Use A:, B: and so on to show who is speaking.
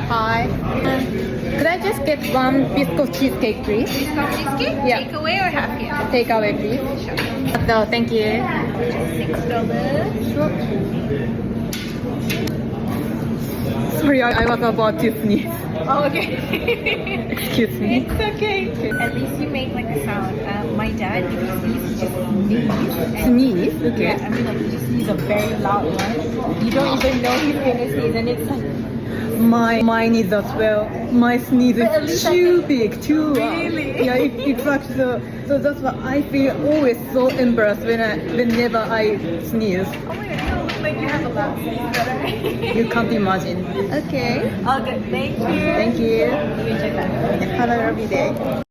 A: Hi. Could I just get one biscuit cheesecake, please?
B: Cheesecake?
A: Yeah.
B: Takeaway or happy hour?
A: Take away, please.
B: Sure.
A: No, thank you.
B: $6.
A: Sorry, I was about to sneeze.
B: Oh, okay.
A: Excuse me.
B: It's okay. At least you make like a sound. My dad, if he sneezes, just sneeze.
A: Sneeze? Okay.
B: Yeah, I mean like he just sneezes a very loud one. You don't even know he's gonna sneeze, and it's like
A: Mine is as well. My sneeze
B: But at
A: is
B: least
A: too big, too loud.
B: Really?
A: Yeah, it's like so that's why I feel always so embarrassed whenever I sneeze.
B: oh my god, you don't look like you have a loud sneeze.
A: You can't imagine. Okay.
B: All good. Thank you.
A: Thank you.
B: You can check that.
A: Have a lovely day.